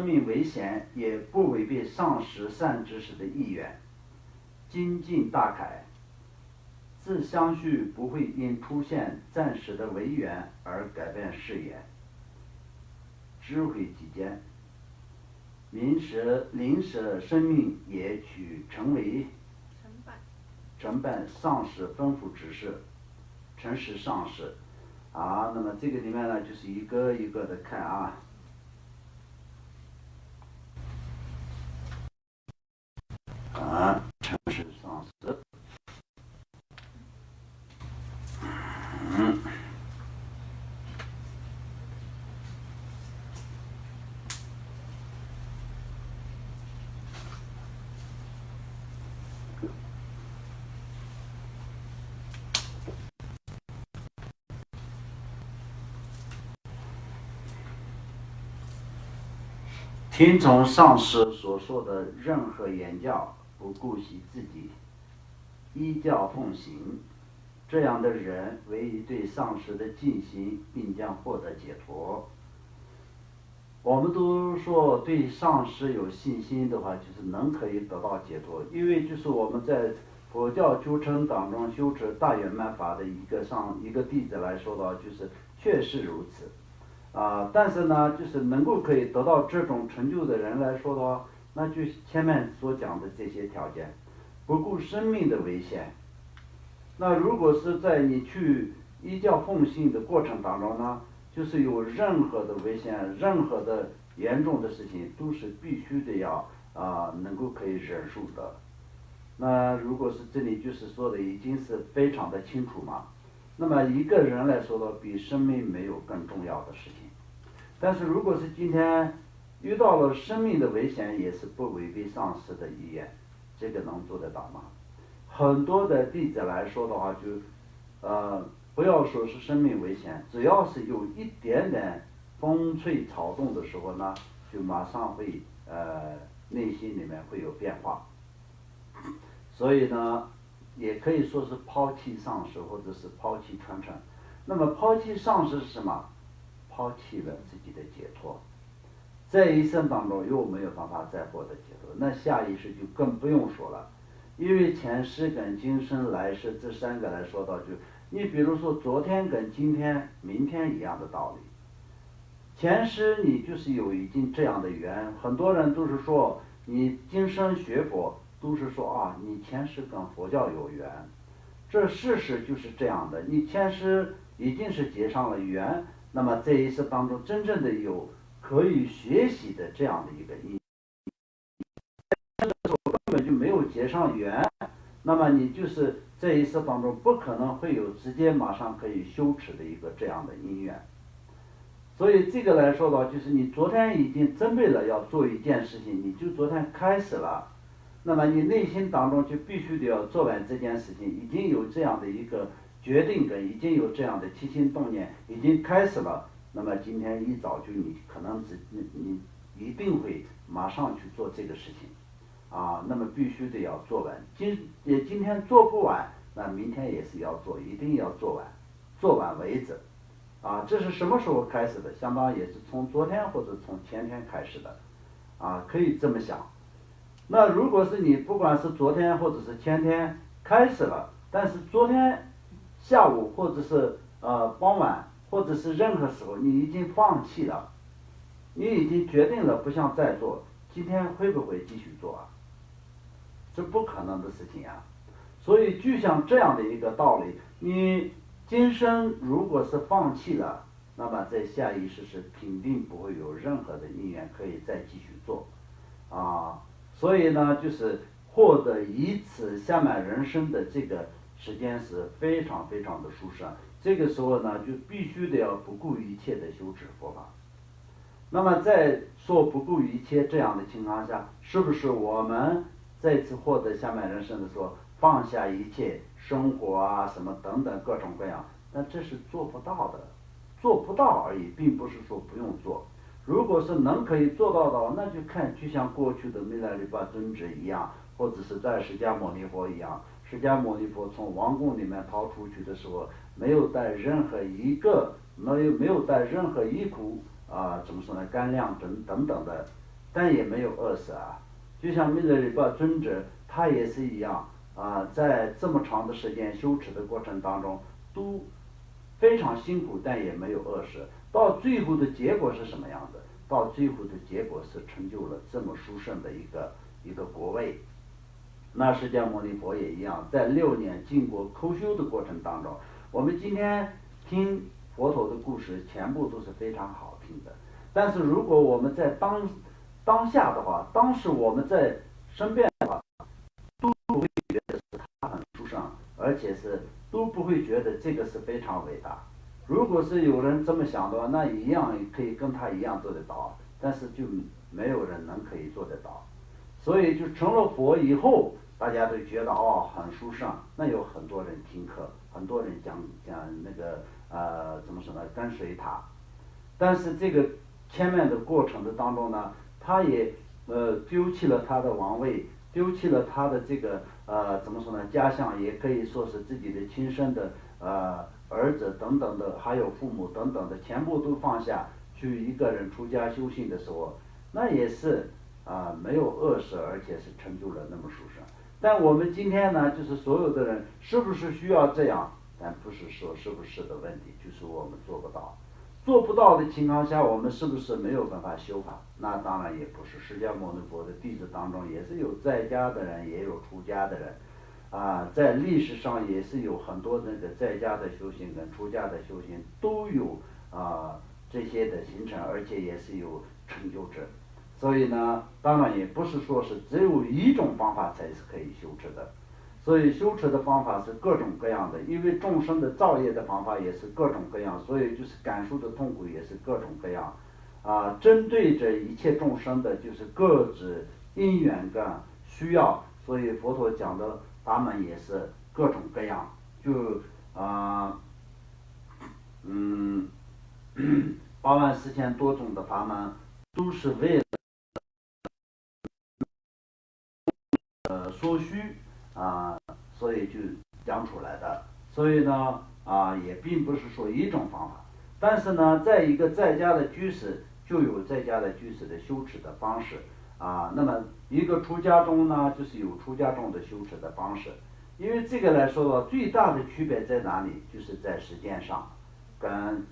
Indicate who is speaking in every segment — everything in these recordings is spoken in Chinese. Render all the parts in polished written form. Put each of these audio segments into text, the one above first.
Speaker 1: 生命危险，也不违背上师善知识的意愿，精进大凯，自相续不会因出现暂时的违缘而改变誓言，智慧极坚，临时生命也取成为承办上师吩咐指示，诚实上师。那么这个里面呢，就是一个一个的看啊。诚实上师。听从上师所说的任何言教，不顾惜自己，依教奉行，这样的人唯一对上师的尽心，并将获得解脱。我们都说对上师有信心的话，就是能可以得到解脱，因为就是我们在佛教修成当中修持大圆满法的一个弟子来说的话，就是确实如此。但是呢，就是能够可以得到这种成就的人来说的话，那就前面所讲的这些条件，不顾生命的危险。那如果是在你去依教奉行的过程当中呢，就是有任何的危险，任何的严重的事情，都是必须的要能够可以忍受的。那如果是这里就是说的已经是非常的清楚嘛。那么一个人来说的，比生命没有更重要的事情。但是如果是今天遇到了生命的危险，也是不违背上师的意愿，这个能做得到吗？很多的弟子来说的话，就不要说是生命危险，只要是有一点点风吹草动的时候呢，就马上会内心里面会有变化。所以呢，也可以说是抛弃上师，或者是抛弃传承。那么抛弃上师是什么？抛弃了自己的解脱，在一生当中又没有办法再获得解脱，那下一世就更不用说了。因为前世跟今生来世这三个来说到，就你比如说昨天跟今天明天一样的道理。前世你就是有已经这样的缘，很多人都是说你今生学佛，都是说你前世跟佛教有缘，这事实就是这样的。你前世已经是结上了缘，那么这一世当中真正的有可以学习的这样的一个因，根本就没有结上缘，那么你就是这一世当中不可能会有直接马上可以修持的一个这样的因缘。所以这个来说的话，就是你昨天已经准备了要做一件事情，你就昨天开始了，那么你内心当中就必须得要做完这件事情，已经有这样的一个决定跟已经有这样的起心动念，已经开始了。那么今天一早就你可能你一定会马上去做这个事情，那么必须得要做完。今天做不完，那明天也是要做，一定要做完，做完为止。这是什么时候开始的？相当也是从昨天或者从前天开始的，可以这么想。那如果是你不管是昨天或者是前天开始了，但是昨天下午或者是傍晚或者是任何时候你已经放弃了，你已经决定了不想再做，今天会不会继续做啊？这不可能的事情啊。所以就像这样的一个道理，你今生如果是放弃了，那么在下一世是肯定不会有任何的因缘可以再继续做所以呢，就是获得以此下满人生的这个时间是非常非常的殊胜。这个时候呢，就必须得要不顾一切的修持佛法。那么在说不顾一切这样的情况下，是不是我们再次获得下满人生的时候，放下一切生活什么等等各种各样，那这是做不到的，做不到而已，并不是说不用做。如果是能可以做到的，那就看就像过去的弥勒利巴尊者一样，或者是在释迦牟尼佛一样。释迦牟尼佛从王宫里面逃出去的时候，没有带任何一个没有带任何一股怎么说呢，干粮等等的但也没有饿死啊。就像弥勒日巴尊者，他也是一样啊，在这么长的时间修持的过程当中，都非常辛苦，但也没有饿死。到最后的结果是什么样的？到最后的结果是成就了这么殊胜的一个国位。那释迦牟尼佛也一样，在6年经过口修的过程当中，我们今天听佛陀的故事，全部都是非常好听的。但是如果我们在当下的话，当时我们在身边的话，都不会觉得是他很殊胜，而且是都不会觉得这个是非常伟大。如果是有人这么想的话，那一样可以跟他一样做得到，但是就没有人能可以做得到。所以就成了佛以后，大家都觉得很殊胜，那有很多人听课，很多人讲那个怎么说呢，跟随他。但是这个前面的过程的当中呢，他也丢弃了他的王位，丢弃了他的这个怎么说呢，家乡，也可以说是自己的亲生的儿子等等的，还有父母等等的，全部都放下去一个人出家修行的时候，那也是没有饿死，而且是成就了那么殊胜。但我们今天呢，就是所有的人是不是需要这样？但不是说是不是的问题，就是我们做不到。做不到的情况下，我们是不是没有办法修法？那当然也不是。释迦牟尼佛的弟子当中，也是有在家的人，也有出家的人。在历史上也是有很多那个在家的修行跟出家的修行都有这些的形成，而且也是有成就者。所以呢，当然也不是说是只有一种方法才是可以修持的。所以修持的方法是各种各样的，因为众生的造业的方法也是各种各样，所以就是感受的痛苦也是各种各样。针对着一切众生的就是各自因缘跟需要，所以佛陀讲的法门也是各种各样。就84000多种的法门，都是为了所需所以就讲出来的。所以呢也并不是说一种方法，但是呢，在一个在家的居士就有在家的居士的修持的方式那么一个出家中呢，就是有出家中的修持的方式。因为这个来说最大的区别在哪里？就是在时间上，跟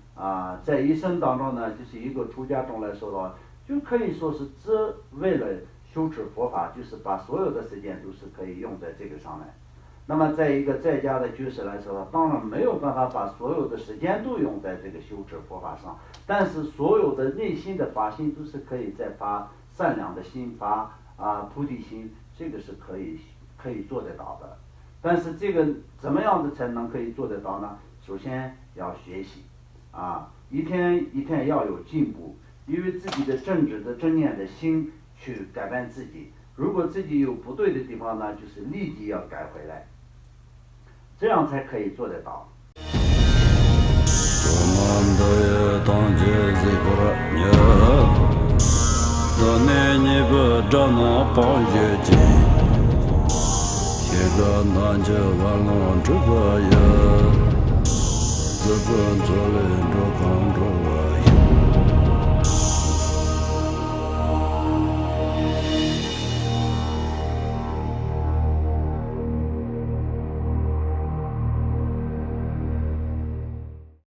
Speaker 1: 在一生当中呢，就是一个出家中来说的话，就可以说是只为了修持佛法，就是把所有的时间都是可以用在这个上面。那么在一个在家的居士来说，当然没有办法把所有的时间都用在这个修持佛法上，但是所有的内心的发心都是可以在发善良的心，发菩提心，这个是可以做得到的。但是这个怎么样的才能可以做得到呢？首先要学习一天一天要有进步，因为自己的正直的正念的心去改变自己。如果自己有不对的地方呢，就是立即要改回来，这样才可以做得到。
Speaker 2: 自本作人着康着